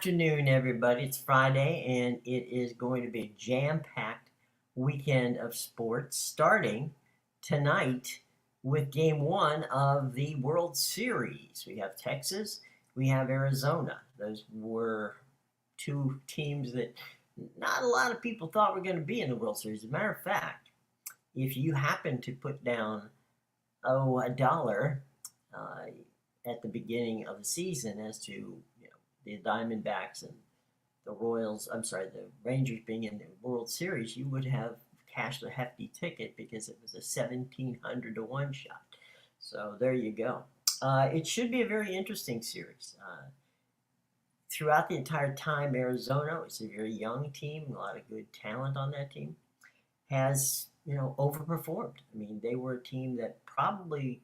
afternoon, everybody. It's Friday, and it is going to be a jam-packed weekend of sports starting tonight with game one of the World Series. We have Texas, we have Arizona. Those were two teams that not a lot of people thought were going to be in the World Series. As a matter of fact, if you happen to put down, a dollar uh, at the beginning of the season as to the Diamondbacks and the Rangers being in the World Series, you would have cashed a hefty ticket because it was a 1,700 to 1 shot. So there you go. It should be a very interesting series. Throughout the entire time, Arizona is a very young team, a lot of good talent on that team, has overperformed. I mean, they were a team that probably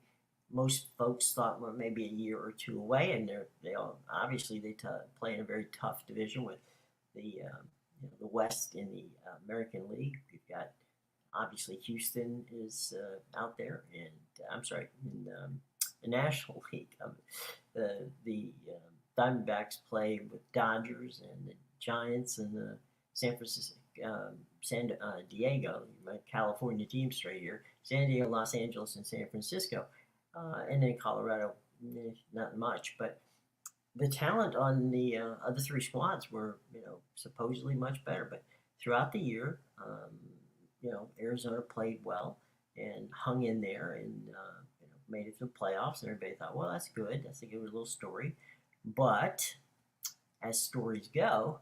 most folks thought were maybe a year or two away, and they all obviously play in a very tough division with the West in the American League. You've got obviously Houston is out there, and I'm sorry, in the National League. The Diamondbacks play with Dodgers and the Giants and the San Francisco. San Diego, my California team straight here, San Diego, Los Angeles, and San Francisco. And then Colorado, not much. But the talent on the other three squads were, supposedly much better. But throughout the year, Arizona played well and hung in there and made it to the playoffs. And everybody thought, well, that's good. That's a good little story. But as stories go,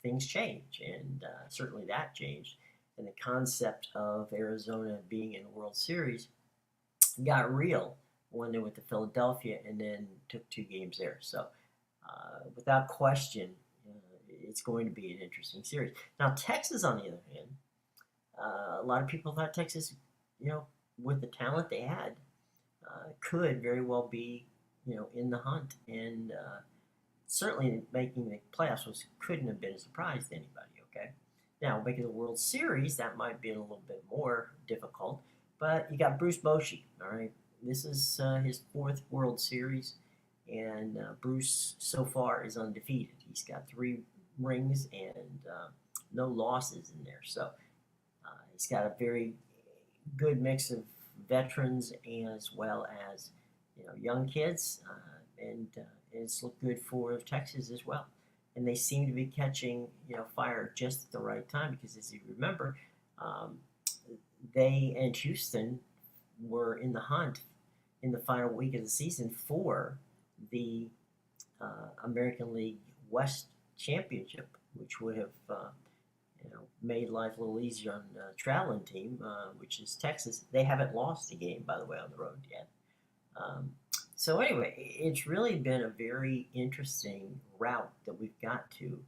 things change, and certainly that changed. And the concept of Arizona being in the World Series got real when they went to Philadelphia and then took two games there. So, without question, it's going to be an interesting series. Now, Texas, on the other hand, a lot of people thought Texas, with the talent they had, could very well be, in the hunt. And certainly making the playoffs couldn't have been a surprise to anybody, okay? Now, making the World Series, that might be a little bit more difficult, but you got Bruce Bochy, all right? This is his fourth World Series, and Bruce so far is undefeated. He's got 3 rings and no losses in there. So he's got a very good mix of veterans as well as young kids, and it's looked good for Texas as well. And they seem to be catching fire just at the right time because, as you remember, they and Houston were in the hunt in the final week of the season for the American League West Championship, which would have made life a little easier on the traveling team, which is Texas. They haven't lost a game, by the way, on the road yet. So anyway, it's really been a very interesting route that we've got to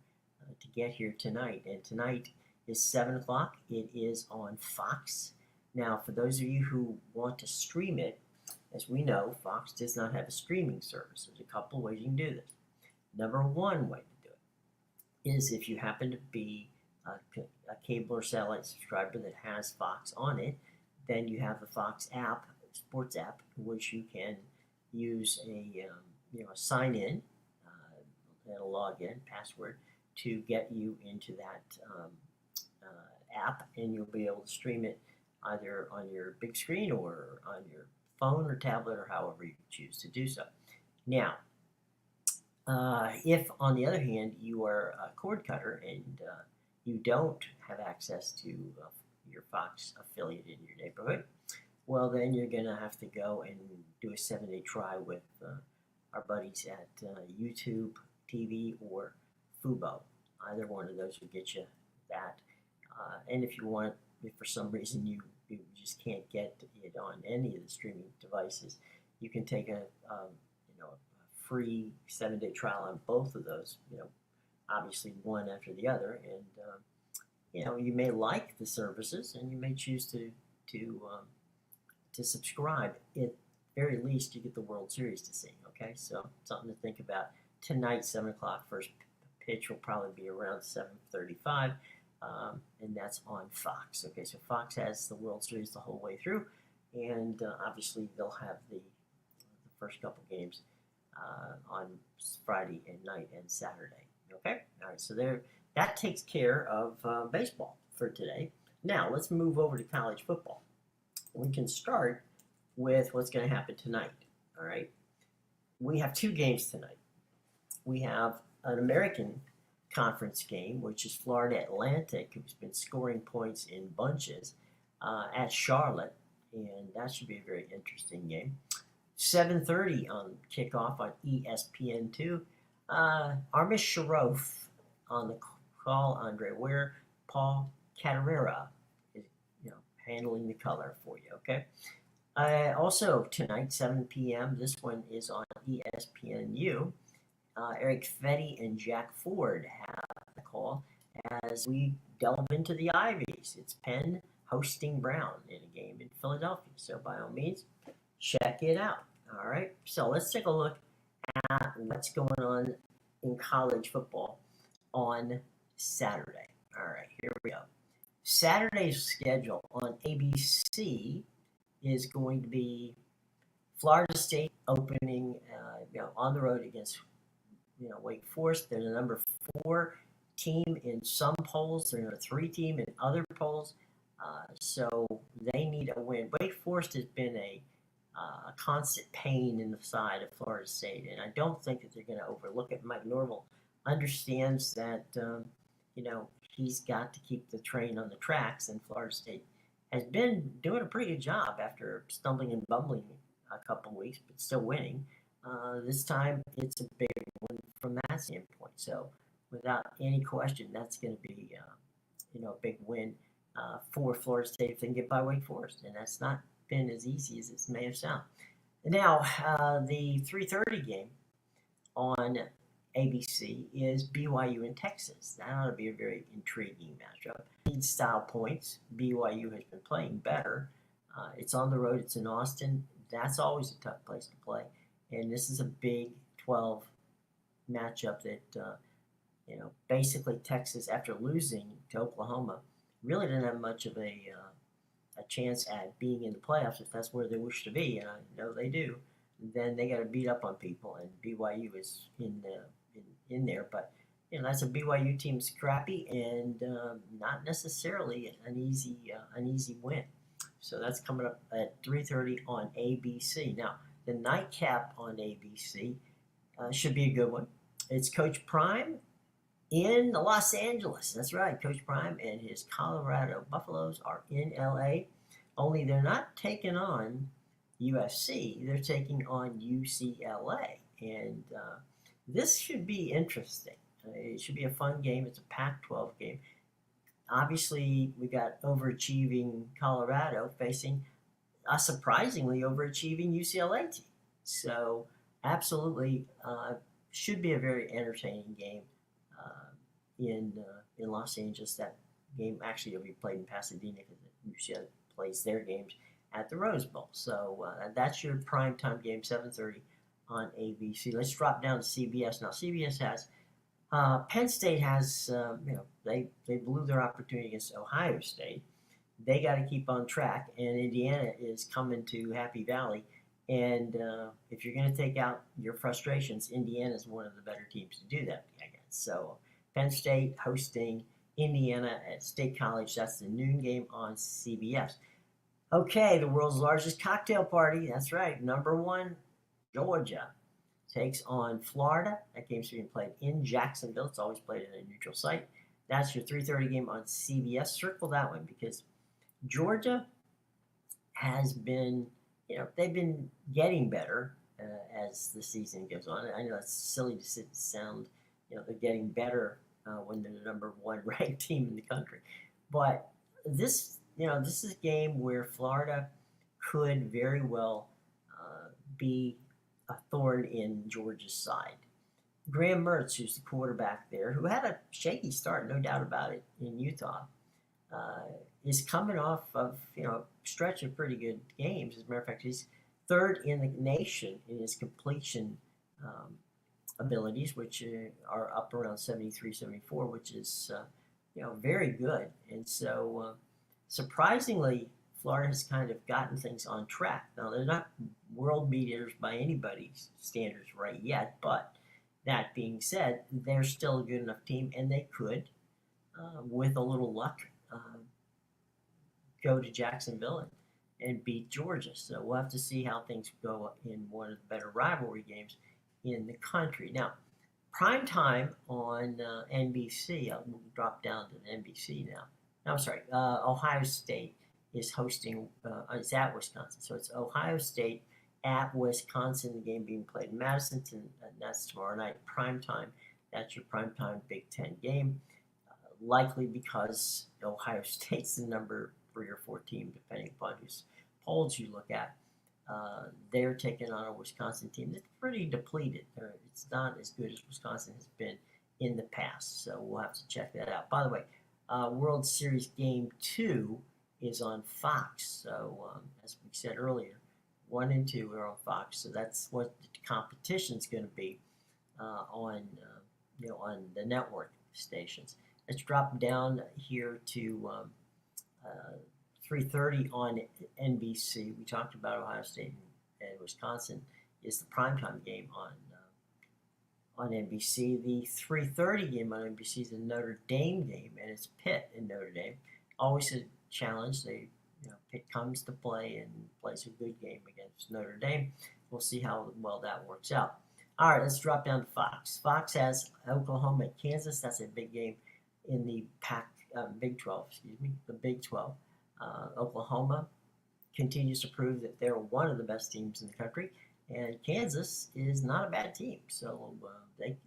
get here tonight. And tonight is 7 o'clock. It is on Fox. Now, for those of you who want to stream it, as we know, Fox does not have a streaming service. There's a couple of ways you can do this. Number one way to do it is if you happen to be a cable or satellite subscriber that has Fox on it, then you have the Fox app, sports app, which you can use a sign in and a login password to get you into that app, and you'll be able to stream it either on your big screen or on your phone or tablet or however you choose to do so. Now, if on the other hand you are a cord cutter and you don't have access to your Fox affiliate in your neighborhood, well, then you're going to have to go and do a 7-day try with our buddies at YouTube TV or Fubo. Either one of those will get you that. And if you want, if for some reason you just can't get it on any of the streaming devices, you can take a free 7-day trial on both of those. Obviously one after the other, and you may like the services, and you may choose to subscribe. At very least, you get the World Series to see. Okay, so something to think about. Tonight, 7 o'clock. First pitch will probably be around 7:35, and that's on Fox. Okay, so Fox has the World Series the whole way through, and obviously they'll have the first couple games on Friday and night and Saturday. Okay, all right. So there, that takes care of baseball for today. Now let's move over to college football. We can start with what's going to happen tonight. All right, we have two games tonight. We have an American Conference game, which is Florida Atlantic, who's been scoring points in bunches at Charlotte, and that should be a very interesting game. 7:30 on kickoff on ESPN2. Armis Sharoff on the call. Andre Ware, Paul Catarera is handling the color for you. Okay. Also tonight, 7 p.m. This one is on ESPNU. Eric Fetty and Jack Ford have the call as we delve into the Ivies. It's Penn hosting Brown in a game in Philadelphia. So by all means, check it out. All right. So let's take a look at what's going on in college football on Saturday. All right, here we go. Saturday's schedule on ABC is going to be Florida State opening, on the road against, Wake Forest. They're the number 4 team in some polls. They're number 3 team in other polls. So they need a win. Wake Forest has been a constant pain in the side of Florida State, and I don't think that they're going to overlook it. Mike Norvell understands that, he's got to keep the train on the tracks, and Florida State has been doing a pretty good job after stumbling and bumbling a couple of weeks, but still winning. This time, it's a big one from that standpoint. So, without any question, that's going to be, a big win for Florida State if they can get by Wake Forest, and that's not been as easy as it may have sounded. Now, the 3:30 game on ABC is BYU and Texas. That ought to be a very intriguing matchup. Need style points. BYU has been playing better. It's on the road. It's in Austin. That's always a tough place to play. And this is a Big 12 matchup that, basically Texas, after losing to Oklahoma, really didn't have much of a chance at being in the playoffs if that's where they wish to be. And I know they do. Then they got to beat up on people, and BYU is in there. But that's a BYU team scrappy and not necessarily an easy win. So that's coming up at 3:30 on ABC. Now the nightcap on ABC should be a good one. It's Coach Prime in Los Angeles. That's right, Coach Prime and his Colorado Buffaloes are in LA. Only they're not taking on USC. They're taking on UCLA, and this should be interesting. It should be a fun game. It's a Pac-12 game. Obviously, we got overachieving Colorado facing a surprisingly overachieving UCLA team. So, absolutely, should be a very entertaining game in Los Angeles. That game actually will be played in Pasadena because UCLA plays their games at the Rose Bowl. So that's your primetime game, 7:30 on ABC. Let's drop down to CBS. Now, CBS has Penn State has, they blew their opportunity against Ohio State. They got to keep on track, and Indiana is coming to Happy Valley. And if you're going to take out your frustrations, Indiana is one of the better teams to do that, I guess. So Penn State hosting Indiana at State College. That's the noon game on CBS. Okay, the world's largest cocktail party. That's right. Number 1, Georgia takes on Florida. That game's being played in Jacksonville. It's always played in a neutral site. That's your 3:30 game on CBS. Circle that one because Georgia has been, they've been getting better as the season goes on. I know it's silly to sound, they're getting better when they're the number 1 ranked team in the country. But this is a game where Florida could very well be a thorn in Georgia's side. Graham Mertz, who's the quarterback there, who had a shaky start, no doubt about it, in Utah, is coming off of a stretch of pretty good games. As a matter of fact, he's 3rd in the nation in his completion abilities, which are up around 73, 74, which is very good. And so surprisingly, Florida has kind of gotten things on track. Now they're not world beaters by anybody's standards right yet, but that being said, they're still a good enough team, and they could, with a little luck, go to Jacksonville and beat Georgia. So we'll have to see how things go in one of the better rivalry games in the country. Now, prime time on NBC. I'll drop down to NBC now. No, I'm sorry. Ohio State is hosting. It's at Wisconsin, so it's Ohio State at Wisconsin. The game being played in Madison, and that's tomorrow night. Prime time. That's your prime time Big Ten game. Likely because Ohio State's the number 3 or 4 team, depending upon whose polls you look at. They're taking on a Wisconsin team that's pretty depleted. It's not as good as Wisconsin has been in the past, so we'll have to check that out. By the way, World Series Game 2 is on Fox, so as we said earlier, 1 and 2 are on Fox, so that's what the competition's going to be on the network stations. Let's drop down here to 3:30 on NBC. We talked about Ohio State and Wisconsin is the primetime game on NBC. The 3:30 game on NBC is a Notre Dame game, and it's Pitt and Notre Dame. Always a challenge. Pitt comes to play and plays a good game against Notre Dame. We'll see how well that works out. All right, let's drop down to Fox. Fox has Oklahoma at Kansas. That's a big game in the Big 12, the Big 12. Oklahoma continues to prove that they're one of the best teams in the country, and Kansas is not a bad team. So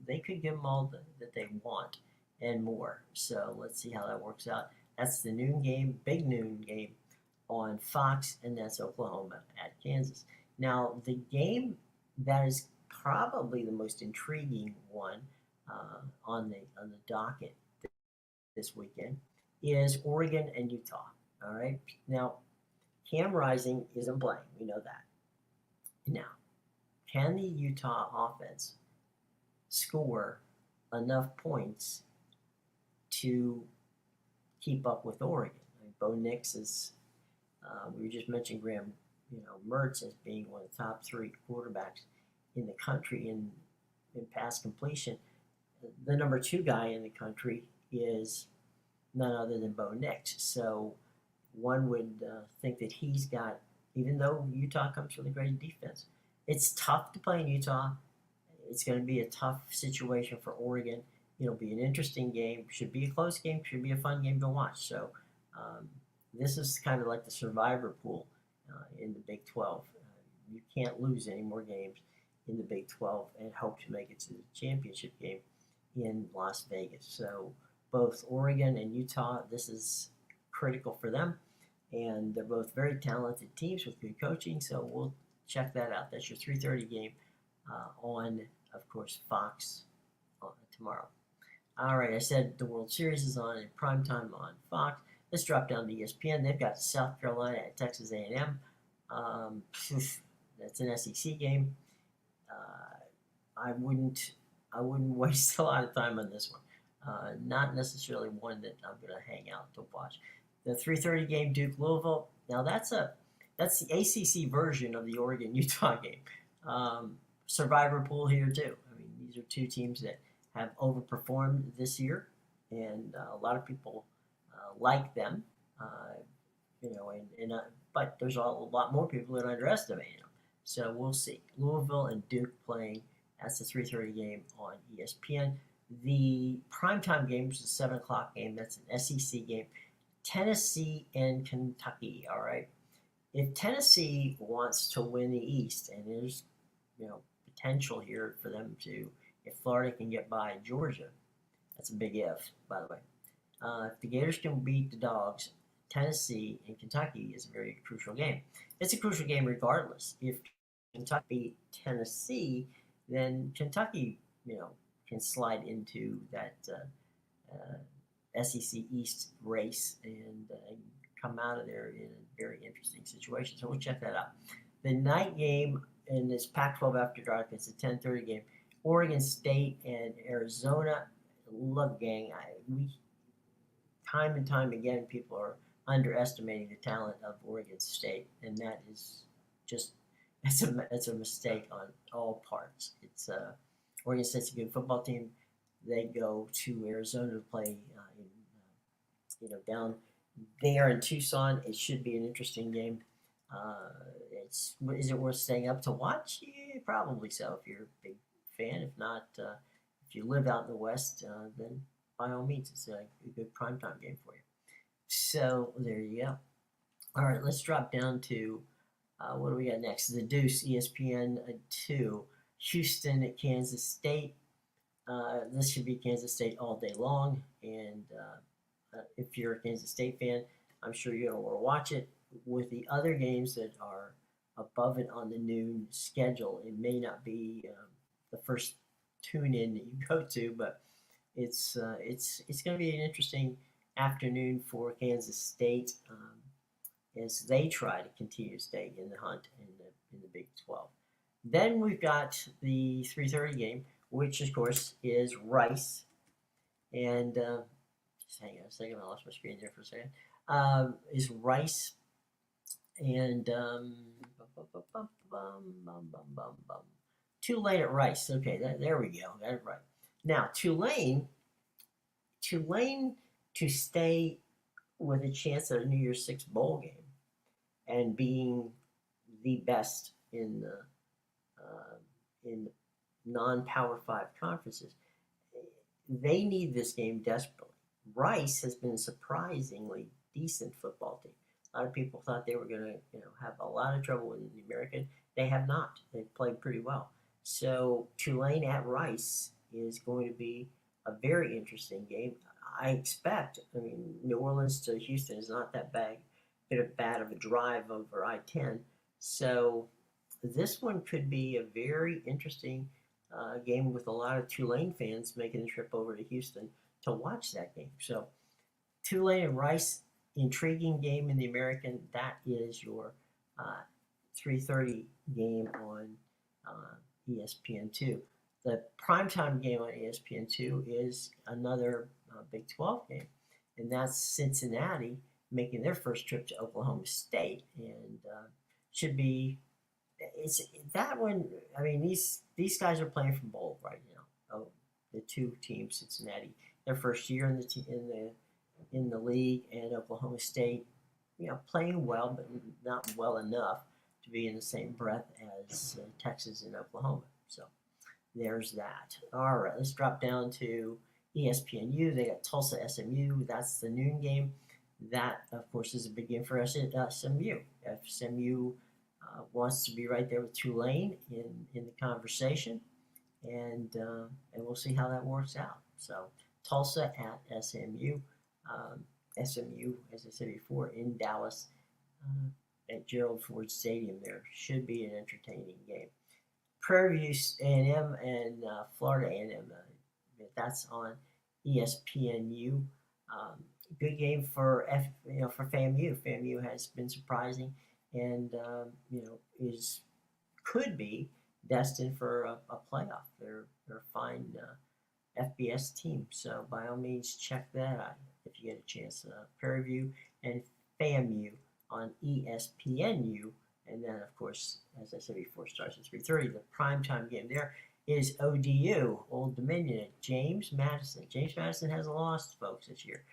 they could give them all that they want and more. So let's see how that works out. That's the noon game, big noon game on Fox, and that's Oklahoma at Kansas. Now, the game that is probably the most intriguing one on the docket this weekend is Oregon and Utah. All right. Now, Cam Rising isn't playing. We know that. Now, can the Utah offense score enough points to keep up with Oregon? Bo Nix is. We just mentioned Graham, Mertz as being one of the top 3 quarterbacks in the country in pass completion. The number 2 guy in the country is none other than Bo Nix. So one would think that he's got, even though Utah comes with a great defense, it's tough to play in Utah. It's going to be a tough situation for Oregon. It'll be an interesting game. Should be a close game. Should be a fun game to watch. So this is kind of like the survivor pool in the Big 12. You can't lose any more games in the Big 12 and hope to make it to the championship game in Las Vegas. So both Oregon and Utah, this is critical for them. And they're both very talented teams with good coaching. So we'll check that out. That's your 3:30 game on, of course, Fox tomorrow. All right, I said the World Series is on in primetime on Fox. Let's drop down to ESPN. They've got South Carolina at Texas A&M. That's an SEC game. I wouldn't waste a lot of time on this one. Not necessarily one that I'm going to hang out to watch. The 3:30 game, Duke Louisville. Now that's the ACC version of the Oregon Utah game. Survivor pool here too. I mean, these are 2 teams that have overperformed this year, and a lot of people like them. But there's a lot more people that underestimate them. So we'll see. Louisville and Duke playing. That's the 3:30 game on ESPN. The primetime game is a 7 o'clock game. That's an SEC game. Tennessee and Kentucky. All right. If Tennessee wants to win the East, and there's potential here for them to, if Florida can get by Georgia, that's a big if, by the way. If the Gators can beat the Dogs, Tennessee and Kentucky is a very crucial game. It's a crucial game regardless. If Kentucky beat Tennessee, then Kentucky, can slide into that SEC East race and come out of there in a very interesting situation. So we'll check that out. The night game in this Pac-12 After Dark, it's a 10:30 game. Oregon State and Arizona. Look, gang, time and time again, people are underestimating the talent of Oregon State, and that is just it's a mistake on all parts. It's Oregon State's a good football team. They go to Arizona to play, down there in Tucson. It should be an interesting game. Is it worth staying up to watch? Yeah, probably so if you're a big fan. If not, if you live out in the West, then by all means, it's a good primetime game for you. So there you go. All right, let's drop down to what do we got next? The Deuce, ESPN 2, Houston at Kansas State. This should be Kansas State all day long, and if you're a Kansas State fan, I'm sure you're going to want to watch it. With the other games that are above it on the noon schedule, it may not be the first tune in that you go to, but it's going to be an interesting afternoon for Kansas State as they try to continue to stay in the hunt in the Big 12. Then we've got the 3:30 game, which of course is Rice, and just hang on a second, I lost my screen there for a second. Is Rice and Tulane at Rice. Okay, there we go. Got it right. Now Tulane to stay with a chance at a New Year's Six bowl game and being the best in the non-Power Five conferences, they need this game desperately. Rice has been a surprisingly decent football team. A lot of people thought they were going to, have a lot of trouble in the American. They have not. They've played pretty well. So Tulane at Rice is going to be a very interesting game. I expect. I mean, New Orleans to Houston is not that bad of a drive over I-10. So this one could be a very interesting game with a lot of Tulane fans making the trip over to Houston to watch that game. So Tulane and Rice, intriguing game in the American. That is your 3:30 game on ESPN2. The primetime game on ESPN2 is another Big 12 game, and that's Cincinnati making their first trip to Oklahoma State, and should be it's that one. I mean, these guys are playing for bowl right now. Oh, the two teams, Cincinnati, their first year in the league, and Oklahoma State, playing well, but not well enough to be in the same breath as Texas and Oklahoma. So there's that. All right, let's drop down to ESPNU. They got Tulsa SMU. That's the noon game. That, of course, is a big game for SMU. SMU wants to be right there with Tulane in the conversation, and we'll see how that works out. So Tulsa at SMU. SMU, as I said before, in Dallas at Gerald Ford Stadium. There should be an entertaining game. Prairie View A&M and Florida A&M. That's on ESPNU. Good game for for FAMU. FAMU has been surprising, and could be destined for a playoff. They're a fine FBS team. So by all means, check that out if you get a chance. Prairie View and FAMU on ESPNU. And then, of course, as I said before, starts at 3:30. The primetime game there is ODU, Old Dominion, at James Madison. James Madison has lost, folks, this year.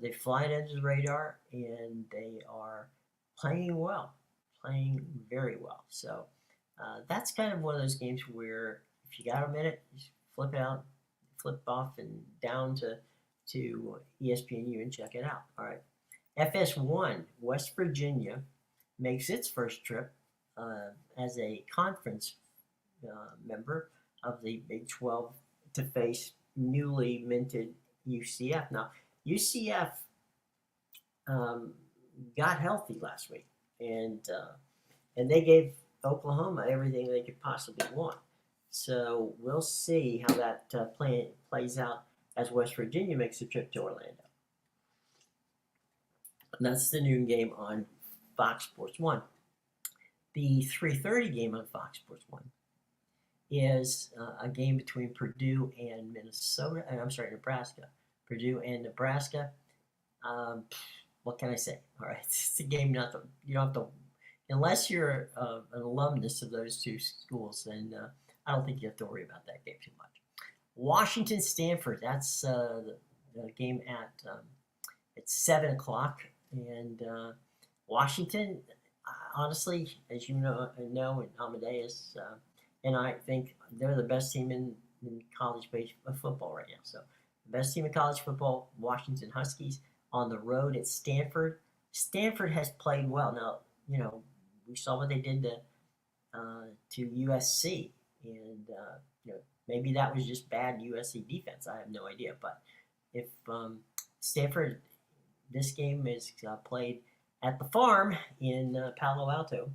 They fly under the radar, and they are playing well, playing very well. So that's kind of one of those games where if you got a minute, just flip off and down to ESPNU and check it out. All right. FS1, West Virginia, makes its first trip as a conference member of the Big 12 to face newly minted UCF. Now, UCF got healthy last week, and they gave Oklahoma everything they could possibly want. So we'll see how that plays out as West Virginia makes a trip to Orlando. And that's the noon game on Fox Sports 1. The 3:30 game on Fox Sports 1 is a game between Purdue and Nebraska. Purdue and Nebraska. What can I say? All right, it's a game you don't have to unless you're an alumnus of those two schools, then I don't think you have to worry about that game too much. Washington Stanford. That's the game at 7 o'clock, and Washington. Honestly, as you know, and Amadeus, and I think they're the best team in college football right now. So, the best team in college football, Washington Huskies, on the road at Stanford. Stanford has played well. Now, we saw what they did to USC, and maybe that was just bad USC defense. I have no idea, but if Stanford, this game is played at the farm in Palo Alto,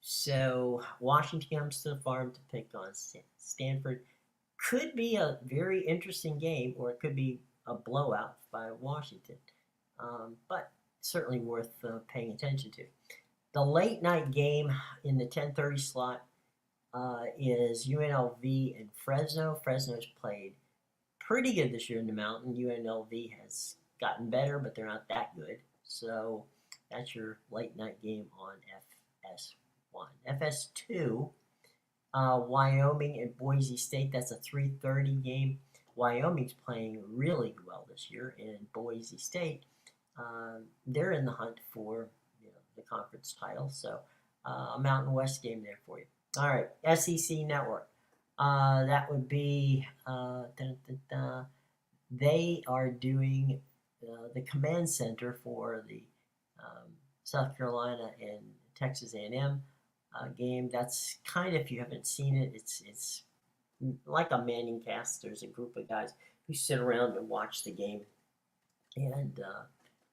so Washington comes to the farm to pick on Stanford. Could be a very interesting game, or it could be a blowout by Washington, but certainly worth paying attention to. The late night game in the 10:30 slot is UNLV and Fresno. Fresno's played pretty good this year in the Mountain. UNLV has gotten better, but they're not that good. So that's your late night game on FS1. FS2, Wyoming and Boise State. That's a 3:30 game. Wyoming's playing really well this year, and Boise State, they're in the hunt for the conference title. So a Mountain West game there for you. All right, SEC Network. That would be they are doing the command center for the South Carolina and Texas A&M game. That's kind of, if you haven't seen it, it's like a Manning cast. There's a group of guys who sit around and watch the game and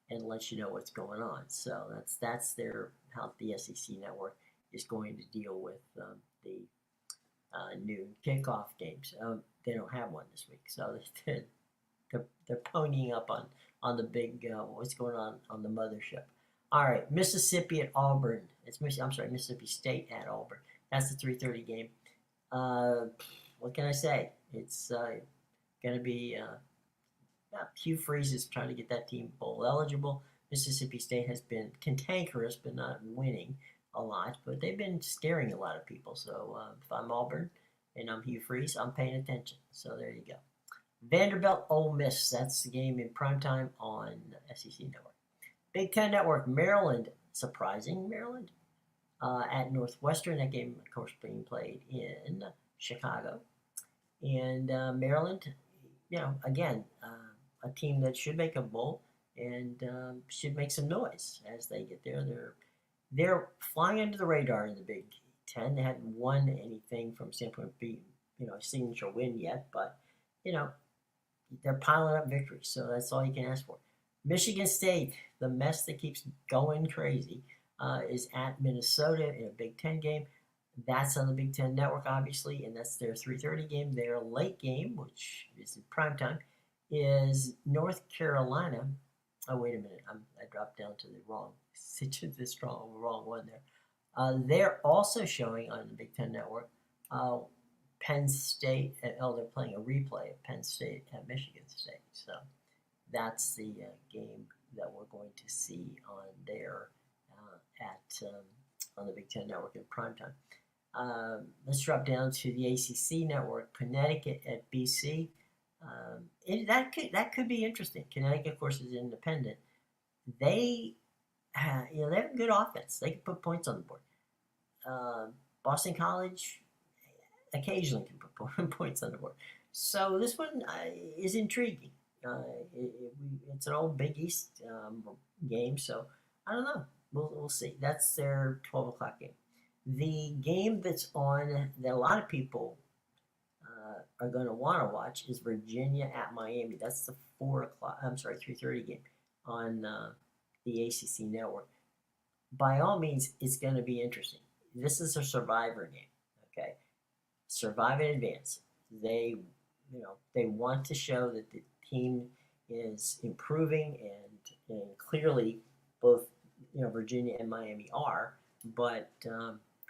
let you know what's going on. So that's how the SEC Network is going to deal with the noon kickoff games. They don't have one this week, so they're ponying up on the big what's going on the mothership. All right, Mississippi at Auburn. Mississippi State at Auburn. That's the 3:30 game. What can I say? It's going to be Hugh Freeze is trying to get that team bowl eligible. Mississippi State has been cantankerous, but not winning a lot. But they've been scaring a lot of people. So if I'm Auburn and I'm Hugh Freeze, I'm paying attention. So there you go. Vanderbilt, Ole Miss. That's the game in primetime on SEC Network. Big Ten Network, Maryland. Surprising, Maryland. At Northwestern. That game, of course, being played in Chicago. And Maryland, again, a team that should make a bowl and should make some noise as they get there. They're flying under the radar in the Big Ten. They hadn't won anything from standpoint of being, a signature win yet, but they're piling up victories, so that's all you can ask for. Michigan State, the mess that keeps going crazy, is at Minnesota in a Big Ten game. That's on the Big Ten Network, obviously, and that's their 3:30 game. Their late game, which is in primetime, is North Carolina. Oh, wait a minute. I dropped down to the wrong one there. They're also showing on the Big Ten Network Penn State. They're playing a replay of Penn State at Michigan State. So that's the game that we're going to see on there on the Big Ten Network in primetime. Let's drop down to the ACC Network. Connecticut at BC. That could be interesting. Connecticut, of course, is independent. They have a good offense. They can put points on the board. Boston College occasionally can put points on the board. So this one is intriguing. It's an old Big East game, so I don't know. We'll see. That's their 12 o'clock game. The game that's on that a lot of people are going to want to watch is Virginia at Miami. That's the 3:30 game on the ACC Network. By all means, it's going to be interesting. This is a survivor game. Okay, survive in advance. They want to show that the team is improving, and clearly both Virginia and Miami are, but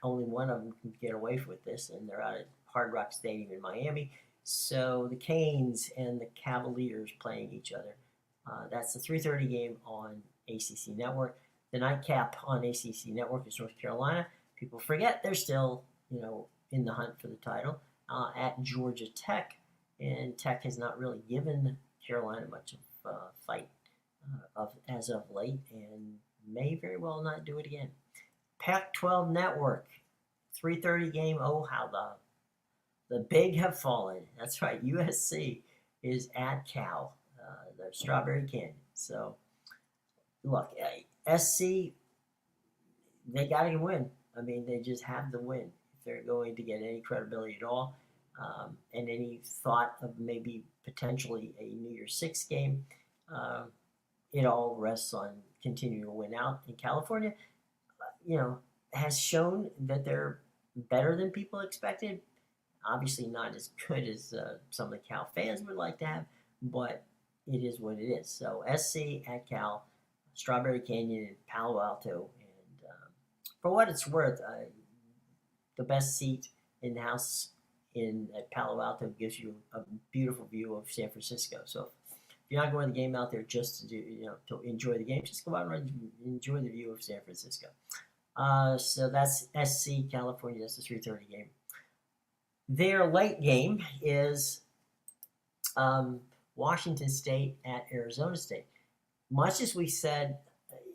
only one of them can get away with this, and they're out at Hard Rock Stadium in Miami. So the Canes and the Cavaliers playing each other. That's the 3:30 game on ACC Network. The nightcap on ACC Network is North Carolina. People forget they're still, in the hunt for the title at Georgia Tech, and Tech has not really given Carolina much of a fight as of late, and may very well not do it again. Pac-12 Network, 3:30 game. Oh, how the big have fallen. That's right. USC is at Cal, the Strawberry Canyon. So look, SC, they got to win. I mean, they just have to win if they're going to get any credibility at all, and any thought of maybe potentially a New Year's Six game. Uh, it all rests on continuing to win out. In California, has shown that they're better than people expected. Obviously, not as good as some of the Cal fans would like to have, but it is what it is. So SC at Cal, Strawberry Canyon, and Palo Alto, and for what it's worth, the best seat in the house at Palo Alto gives you a beautiful view of San Francisco. So if you're not going to the game out there just to to enjoy the game, just go out and enjoy the view of San Francisco. So that's SC California. That's the 3:30 game. Their late game is Washington State at Arizona State. Much as we said,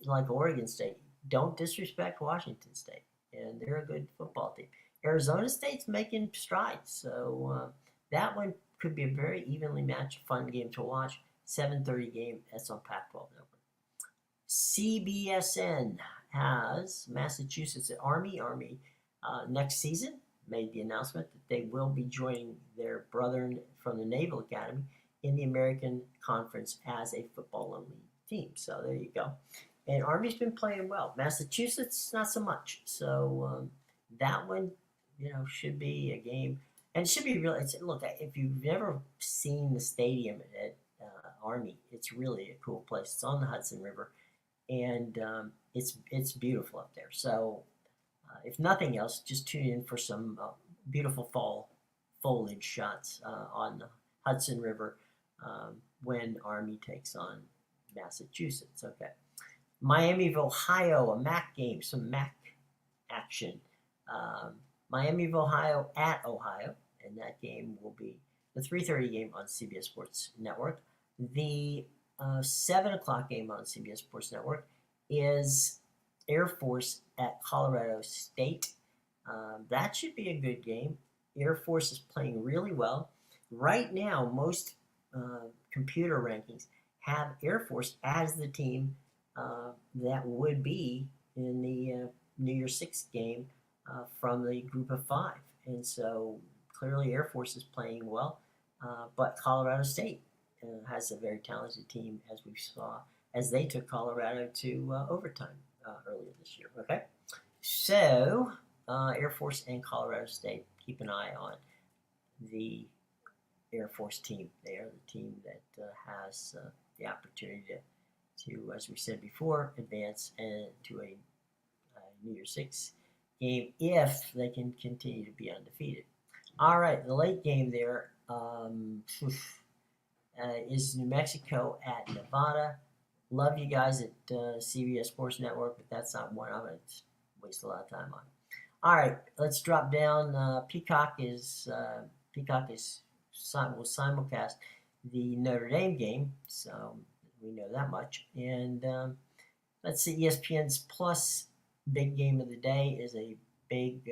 like Oregon State, don't disrespect Washington State, and they're a good football team. Arizona State's making strides, so that one could be a very evenly matched, fun game to watch. 7:30 game. That's on Pac-12 Network. CBSN has Massachusetts at Army. Army next season made the announcement that they will be joining their brethren from the Naval Academy in the American Conference as a football-only team. So there you go. And Army's been playing well. Massachusetts, not so much. So that one, should be a game. And it should be real. Look, if you've never seen the stadium at Army, it's really a cool place. It's on the Hudson River, and it's beautiful up there. So if nothing else, just tune in for some beautiful fall foliage shots on the Hudson River when Army takes on Massachusetts. Okay. Miami of Ohio, a MAC game, some MAC action. Miami of Ohio at Ohio, and that game will be the 3:30 game on CBS Sports Network. The 7 o'clock game on CBS Sports Network is Air Force at Colorado State. That should be a good game. Air Force is playing really well. Right now, most computer rankings have Air Force as the team that would be in the New Year's Six game from the group of five. And so clearly Air Force is playing well, but Colorado State has a very talented team, as we saw, as they took Colorado to overtime earlier this year. Okay, so Air Force and Colorado State, keep an eye on the Air Force team. They are the team that has the opportunity to, as we said before, advance to a New Year's Six game if they can continue to be undefeated. All right, the late game there is New Mexico at Nevada. Love you guys at CBS Sports Network, but that's not one I'm going to waste a lot of time on. All right, let's drop down. Peacock will simulcast the Notre Dame game, so we know that much. And let's see, ESPN's Plus big game of the day is a big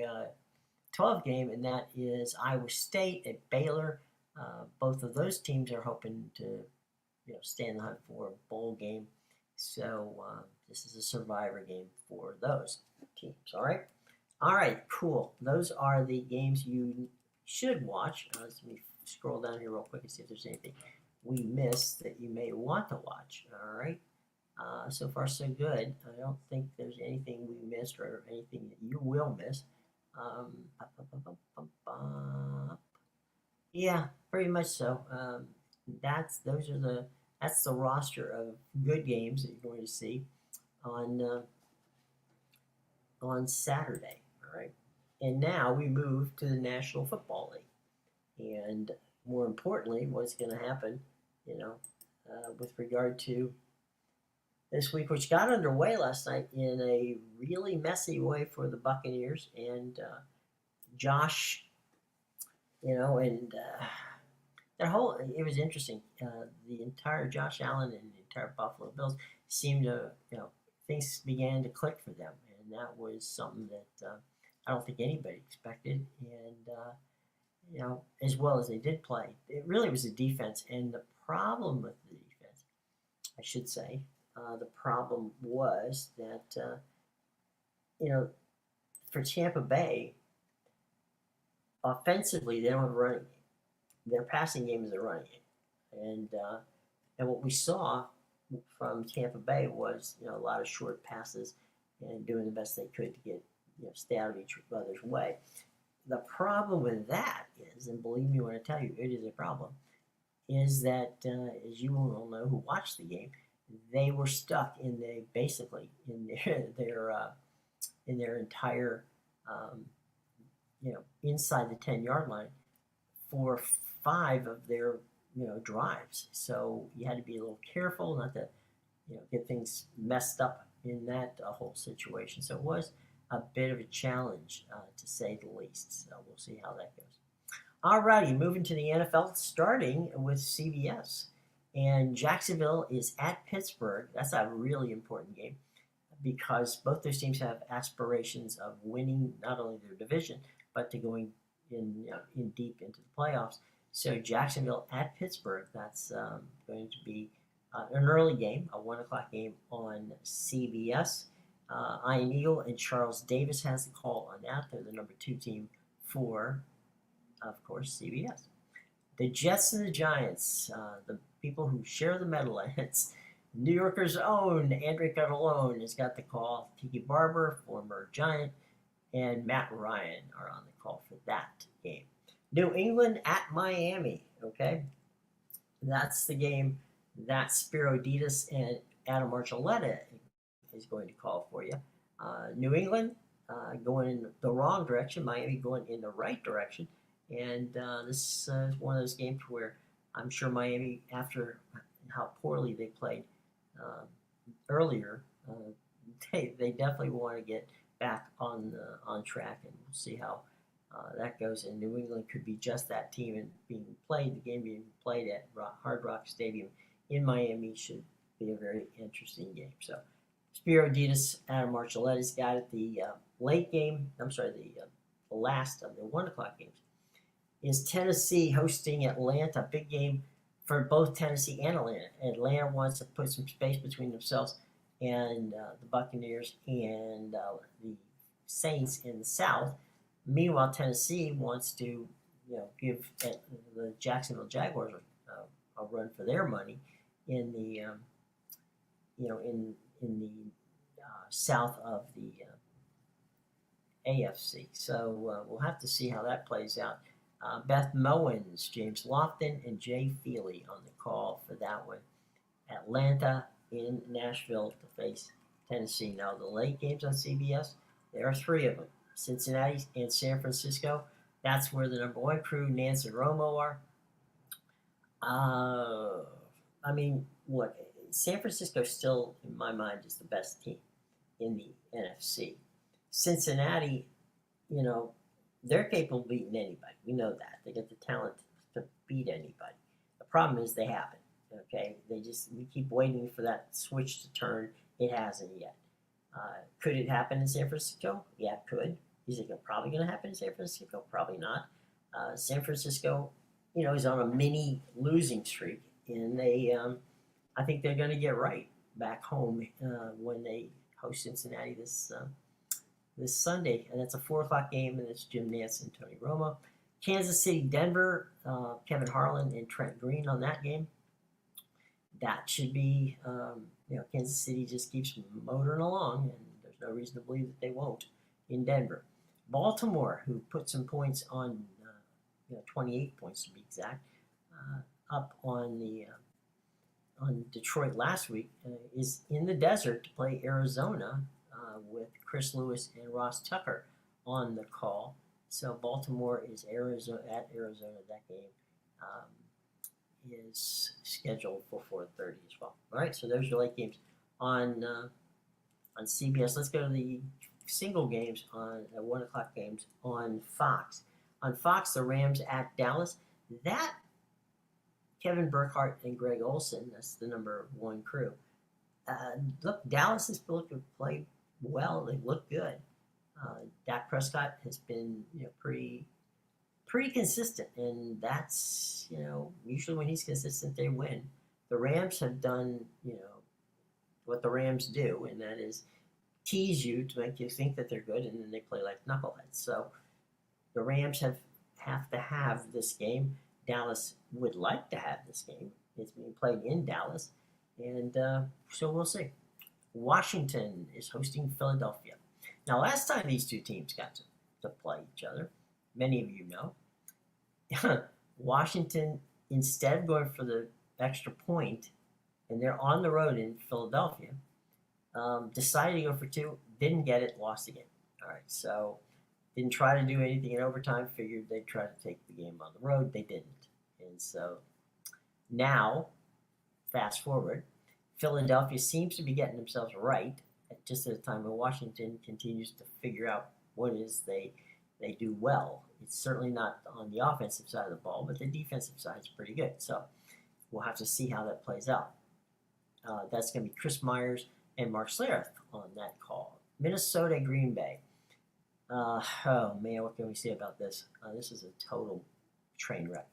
12 game, and that is Iowa State at Baylor. Both of those teams are hoping to stay in the hunt for a bowl game. So this is a survivor game for those teams. All right, cool. Those are the games you should watch. Let me scroll down here real quick and see if there's anything we missed that you may want to watch. All right. So far, so good. I don't think there's anything we missed or anything that you will miss. Yeah, pretty much so. That's the roster of good games that you're going to see on Saturday. All right, and now we move to the National Football League, and more importantly, what's going to happen, with regard to this week, which got underway last night in a really messy way for the Buccaneers and Josh. And that whole it was interesting. The entire Josh Allen and the entire Buffalo Bills seemed to things began to click for them, and that was something that I don't think anybody expected. And as well as they did play, it really was the defense. And the problem with the defense, I should say, the problem was that for Tampa Bay, offensively they don't have a running game. Their passing game is a running game, and what we saw from Tampa Bay was a lot of short passes and doing the best they could to get stay out of each other's way. The problem with that is, and believe me when I tell you, it is a problem, is that as you will know who watched the game, they were stuck in in their entire inside the 10-yard line for 5 of their drives. So you had to be a little careful not to get things messed up in that whole situation. So it was a bit of a challenge to say the least. So we'll see how that goes. Alrighty, moving to the NFL, starting with CBS. And Jacksonville is at Pittsburgh. That's a really important game because both those teams have aspirations of winning not only their division, but to going in deep into the playoffs. So Jacksonville at Pittsburgh, that's going to be an early game, a 1 o'clock game on CBS. Ian Eagle and Charles Davis has the call on that. They're the number 2 team for, of course, CBS. The Jets and the Giants, the people who share the Meadowlands. New Yorker's own Andre Catalone has got the call. Tiki Barber, former Giant, and Matt Ryan are on the call for that game. New England at Miami, okay? That's the game that Spiro Ditas and Adam Archuleta is going to call for you. New England going in the wrong direction, Miami going in the right direction. And this is one of those games where I'm sure Miami, after how poorly they played earlier, they definitely want to get back on track, and we'll see how that goes. And New England could be just that team, and the game being played at Hard Rock Stadium in Miami should be a very interesting game. So Spiro Ditas, Adam Archuleta's got it. The late game, the last of the 1 o'clock games is Tennessee hosting Atlanta. Big game for both Tennessee and Atlanta. Atlanta wants to put some space between themselves and the Buccaneers and the Saints in the South. Meanwhile, Tennessee wants to, give the Jacksonville Jaguars a run for their money in the, in the south of the AFC. So we'll have to see how that plays out. Beth Mowins, James Lofton, and Jay Feely on the call for that one. Atlanta in Nashville to face Tennessee. Now, the late games on CBS, there are 3 of them. Cincinnati and San Francisco. That's where the number 1 crew, Nance and Romo, are. Look, San Francisco still, in my mind, is the best team in the NFC. Cincinnati, they're capable of beating anybody. We know that. They got the talent to beat anybody. The problem is they haven't. Okay? We keep waiting for that switch to turn. It hasn't yet. Could it happen in San Francisco? Yeah, it could. Is it probably going to happen in San Francisco? Probably not. San Francisco, is on a mini losing streak, and I think they're going to get right back home when they host Cincinnati this Sunday, and that's a 4 o'clock game, and it's Jim Nance and Tony Romo. Kansas City, Denver, Kevin Harlan and Trent Green on that game. That should be, Kansas City just keeps motoring along, and there's no reason to believe that they won't in Denver. Baltimore, who put some points on, 28 points to be exact, up on Detroit last week, is in the desert to play Arizona with Chris Lewis and Ross Tucker on the call. So Baltimore is at Arizona. That game is scheduled for 4:30 as well. All right, so there's your late games on CBS. Let's go to the single games on 1 o'clock games on Fox. On Fox, the Rams at Dallas. That Kevin Burkhardt and Greg Olson, that's the number one crew. Look, Dallas has looked to play well. They look good. Dak Prescott has been pretty consistent, and that's usually when he's consistent they win. The Rams have done what the Rams do, and that is tease you to make you think that they're good, and then they play like knuckleheads. So the Rams have to have this game. Dallas would like to have this game. It's being played in Dallas, and so we'll see. Washington is hosting Philadelphia. Now, last time these two teams got to play each other, many of you know, Washington, instead of going for the extra point, and they're on the road in Philadelphia, decided to go for two, didn't get it, lost again. All right, so didn't try to do anything in overtime, figured they'd try to take the game on the road, they didn't. And so now, fast forward, Philadelphia seems to be getting themselves right just at a time when Washington continues to figure out what it is they do well. It's certainly not on the offensive side of the ball, but the defensive side is pretty good. So we'll have to see how that plays out. That's going to be Chris Myers and Mark Schlereth on that call. Minnesota, Green Bay. Oh, man, what can we say about this? This is a total train wreck.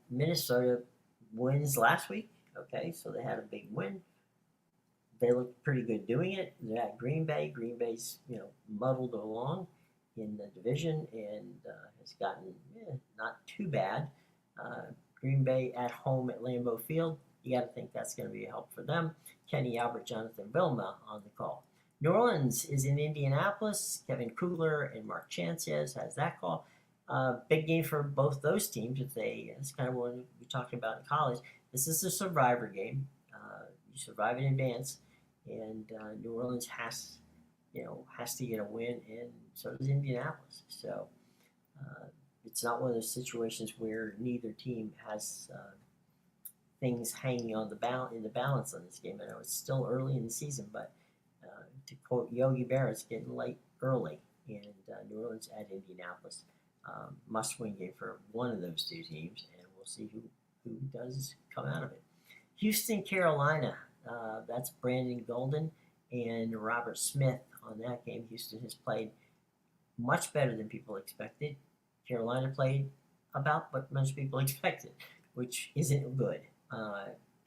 Minnesota wins last week. Okay, so they had a big win. They looked pretty good doing it. They're at Green Bay. Green Bay's, muddled along in the division and has gotten not too bad. Green Bay at home at Lambeau Field. You got to think that's going to be a help for them. Kenny Albert, Jonathan Vilma on the call. New Orleans is in Indianapolis. Kevin Kugler and Mark Chanchez has that call. Big game for both those teams. It's kind of what we talked about in college. This is a survivor game. You survive in advance, and New Orleans has to get a win, and so does Indianapolis. So it's not one of those situations where neither team has things hanging on in the balance on this game. I know it's still early in the season, but to quote Yogi Berra, it's getting late early, and New Orleans at Indianapolis. Must-win game for one of those two teams, and we'll see who does come out of it. Houston, Carolina. That's Brandon Golden and Robert Smith on that game. Houston has played much better than people expected. Carolina played about what most people expected, which isn't good.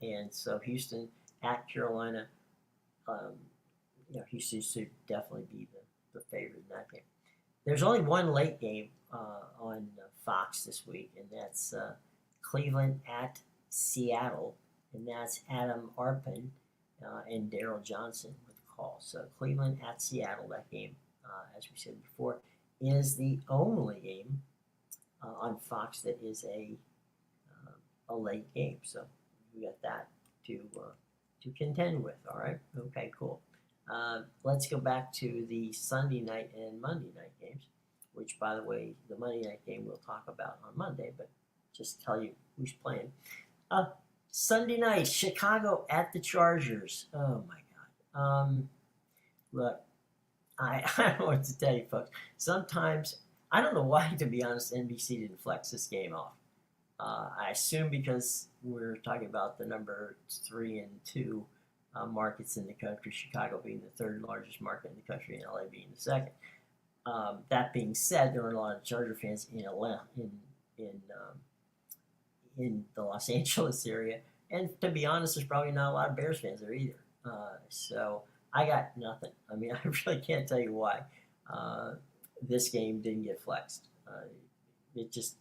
And so Houston at Carolina, Houston should definitely be the favorite in that game. There's only one late game on Fox this week, and that's Cleveland at Seattle, and that's Adam Arpin and Daryl Johnson with the call. So Cleveland at Seattle, that game, as we said before, is the only game on Fox that is a late game. So we got that to contend with. All right. Okay. Cool. Let's go back to the Sunday night and Monday night games, which, by the way, the Monday night game we'll talk about on Monday, but just tell you who's playing. Sunday night, Chicago at the Chargers. Oh, my God. Look, I don't know what to tell you, folks. Sometimes, I don't know why, to be honest, NBC didn't flex this game off. I assume because we're talking about the number 3 and 2 markets in the country, Chicago being the third largest market in the country and LA being the second. That being said, there are a lot of Charger fans in Atlanta, in the Los Angeles area, and to be honest, there's probably not a lot of Bears fans there either. So I got nothing. I mean, I really can't tell you why this game didn't get flexed. It just,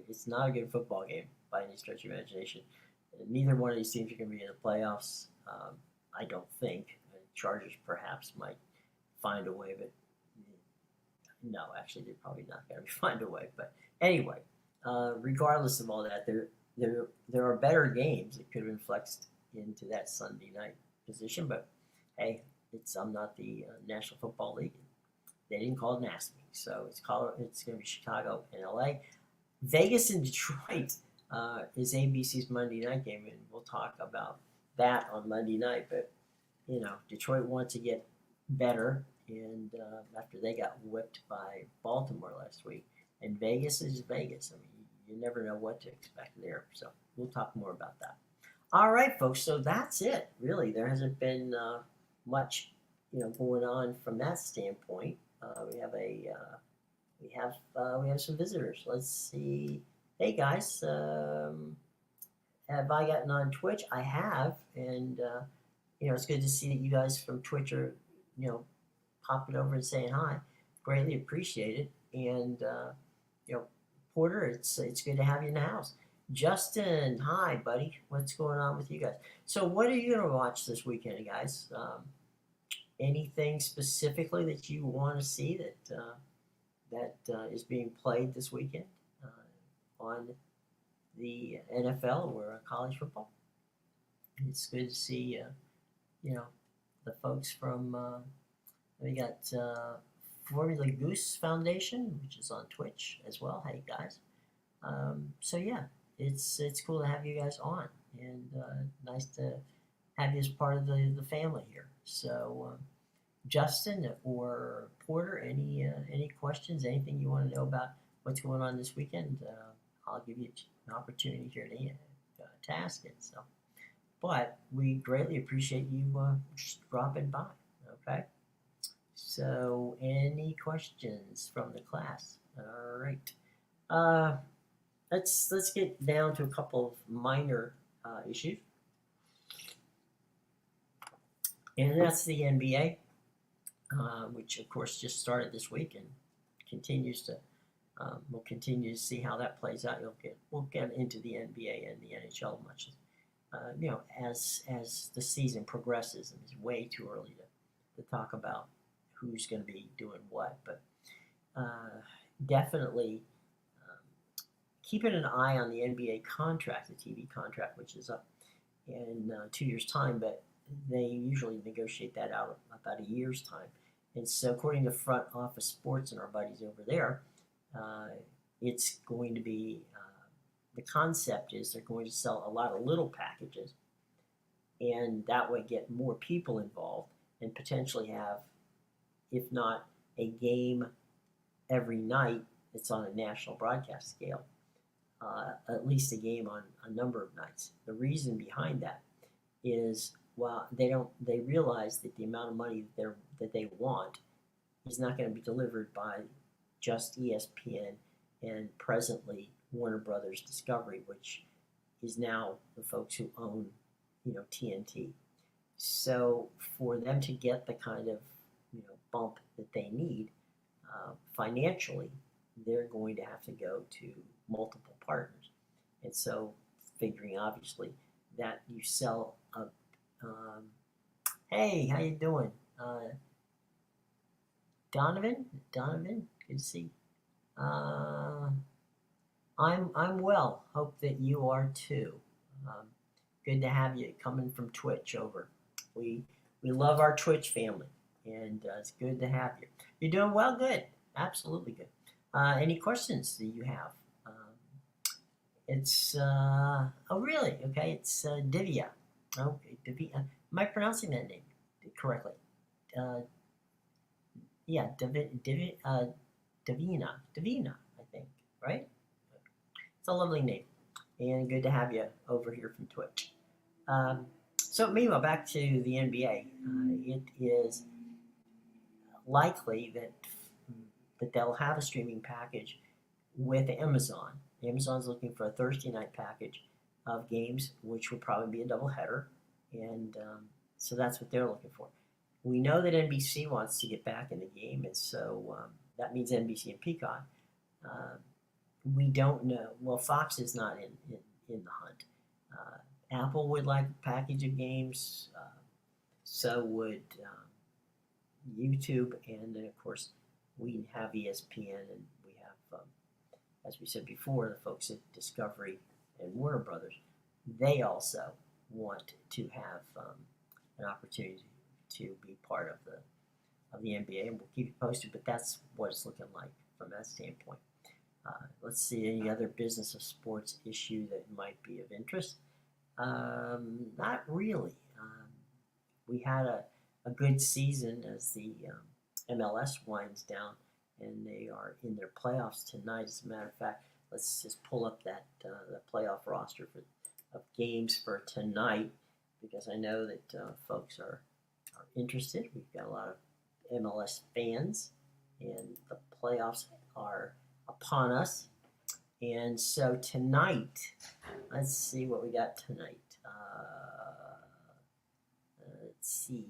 it's not a good football game by any stretch of imagination. Neither one of these teams are going to be in the playoffs. I don't think. Chargers perhaps might find a way, but no, actually, they're probably not going to find a way. But anyway, regardless of all that, there are better games that could have been flexed into that Sunday night position. But hey, I'm not the National Football League. They didn't call it NASB, so it's going to be Chicago and LA. Vegas and Detroit is ABC's Monday night game, and we'll talk about that on Monday night. But Detroit wants to get better, and after they got whipped by Baltimore last week, and Vegas is Vegas. I mean, you never know what to expect there. So we'll talk more about that. All right, folks. So that's it. Really, there hasn't been much, going on from that standpoint. We have some visitors. Let's see. Hey guys, have I gotten on Twitch? I have, and it's good to see that you guys from Twitch are, popping over and saying hi. Greatly appreciated. And Porter, it's good to have you in the house. Justin, hi, buddy. What's going on with you guys? So, what are you gonna watch this weekend, guys? Anything specifically that you want to see that is being played this weekend on the NFL or college football? It's good to see, the folks from. We got Formula Goose Foundation, which is on Twitch as well. Hey guys. So yeah, it's cool to have you guys on, and nice to have you as part of the family here. So Justin or Porter, any questions? Anything you want to know about what's going on this weekend? I'll give you an opportunity here to ask it. So, but we greatly appreciate you just dropping by. Okay. So, any questions from the class? All right. Let's get down to a couple of minor issues, and that's the NBA, which of course just started this week and continues to. We'll continue to see how that plays out. We'll get into the NBA and the NHL much, as the season progresses, and it's way too early to talk about who's going to be doing what, but definitely keeping an eye on the NBA contract, the TV contract, which is up in 2 years' time, but they usually negotiate that out about a year's time. And so, according to Front Office Sports and our buddies over there, it's going to be the concept is they're going to sell a lot of little packages, and that way get more people involved and potentially have, if not a game every night that's on a national broadcast scale, at least a game on a number of nights. The reason behind that is, well, they realize that the amount of money that they want is not going to be delivered by just ESPN and presently Warner Brothers Discovery, which is now the folks who own, TNT. So for them to get the kind of bump that they need financially, they're going to have to go to multiple partners. And so figuring obviously that you sell a hey, how you doing? Donovan, good to see. I'm well. Hope that you are too. Good to have you coming from Twitch over. We love our Twitch family, and it's good to have you. You're doing well, good, absolutely good. Any questions that you have? It's oh really? Okay, it's Divya. Okay, Divya. Am I pronouncing that name correctly? Yeah, Davina, I think, right? It's a lovely name, and good to have you over here from Twitch. So meanwhile, back to the NBA. It is likely that they'll have a streaming package with Amazon. Amazon's looking for a Thursday night package of games, which would probably be a doubleheader, and so that's what they're looking for. We know that NBC wants to get back in the game, and so that means NBC and Peacock. We don't know. Well, Fox is not in the hunt. Apple would like a package of games. So would YouTube, and then of course we have ESPN, and we have, as we said before, the folks at Discovery and Warner Brothers. They also want to have an opportunity to be part of the NBA, and we'll keep you posted. But that's what it's looking like from that standpoint. Let's see any other business of sports issue that might be of interest. Not really. we had a good season as the MLS winds down, and they are in their playoffs tonight. As a matter of fact, let's just pull up that the playoff roster of games for tonight, because I know that folks are interested. We've got a lot of MLS fans, and the playoffs are upon us. And so tonight, let's see what we got tonight. Let's see.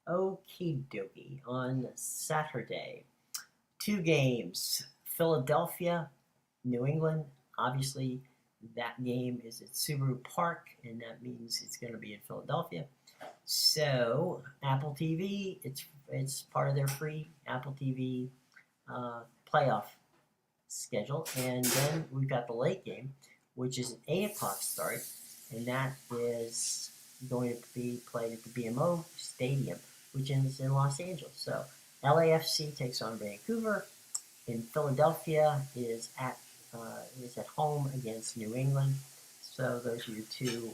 Okie dokie. On Saturday, 2 games. Philadelphia, New England. Obviously, that game is at Subaru Park, and that means it's going to be in Philadelphia. So Apple TV, it's part of their free Apple TV playoff schedule. And then we've got the late game, which is an 8 o'clock start, and that is going to be played at the BMO Stadium, which is in Los Angeles. So LAFC takes on Vancouver, and Philadelphia is at home against New England. So those are your 2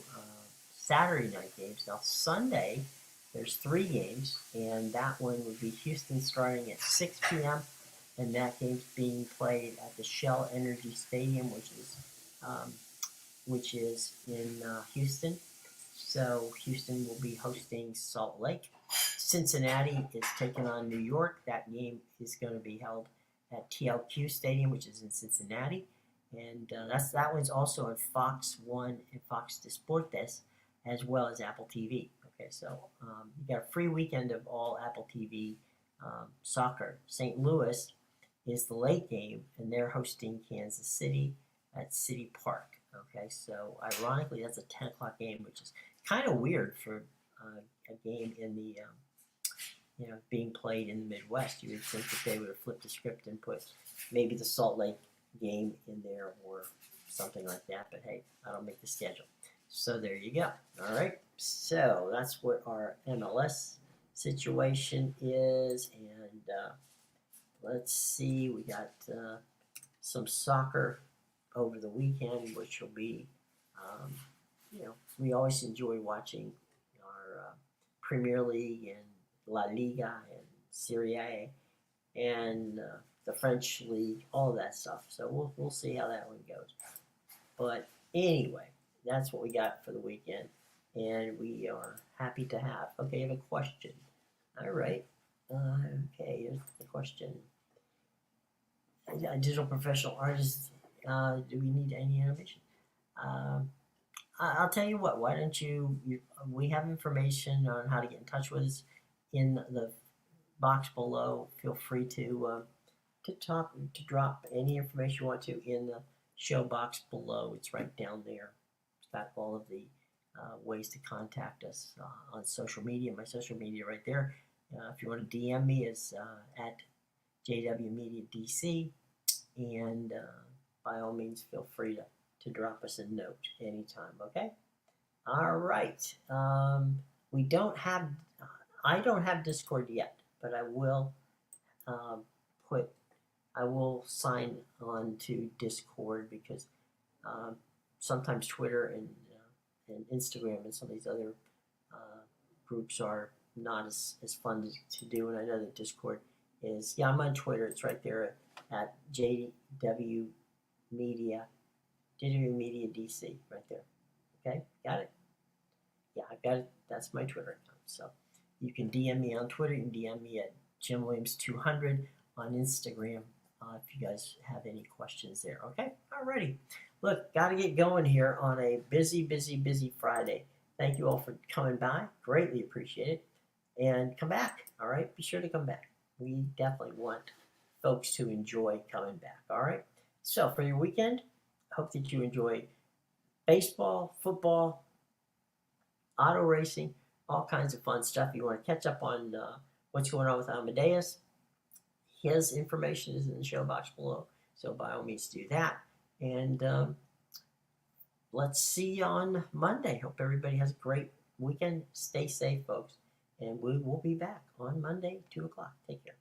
Saturday night games. Now Sunday, there's 3 games, and that one would be Houston starting at 6 p.m. and that game's being played at the Shell Energy Stadium, which is in Houston. So Houston will be hosting Salt Lake. Cincinnati is taking on New York. That game is going to be held at TLQ Stadium, which is in Cincinnati, and that one's also on Fox 1 and Fox Deportes, as well as Apple TV. Okay, so you got a free weekend of all Apple TV soccer. St. Louis is the late game, and they're hosting Kansas City at City Park. Okay, so ironically, that's a 10 o'clock game, which is kind of weird for a game in the being played in the Midwest. You would think that they would have flipped the script and put maybe the Salt Lake game in there or something like that. But hey, I don't make the schedule. So there you go. All right. So that's what our MLS situation is. And let's see. We got some soccer over the weekend, which will be, we always enjoy watching our Premier League and La Liga and Serie A and the French League, all of that stuff. So we'll see how that one goes. But anyway, that's what we got for the weekend, and we are happy to have. Okay, I have a question. All right. Okay, here's the question. A digital professional artist, do we need any animation? I'll tell you what, why don't we have information on how to get in touch with us in the box below. Feel free to drop any information you want to in the show box below. It's right down there. It's got all of the ways to contact us on social media. My social media right there. If you want to DM me, it's at JWMediaDC, and by all means, feel free to drop us a note anytime. Okay. All right. I don't have Discord yet, but I will sign on to Discord, because sometimes Twitter and Instagram and some of these other groups are not as fun to do, and I know that Discord is. Yeah, I'm on Twitter. It's right there at JW Media DC, right there. Okay, got it? Yeah, I got it. That's my Twitter account. So you can DM me on Twitter. You can DM me at JimWilliams200 on Instagram if you guys have any questions there. Okay, alrighty. Look, got to get going here on a busy Friday. Thank you all for coming by. Greatly appreciate it. And come back, all right? Be sure to come back. We definitely want folks to enjoy coming back, all right? So for your weekend, hope that you enjoy baseball, football, auto racing, all kinds of fun stuff. You want to catch up on what's going on with Amedeus, his information is in the show box below, so by all means do that. And let's see you on Monday. Hope everybody has a great weekend. Stay safe, folks, and we will be back on Monday, 2 o'clock. Take care.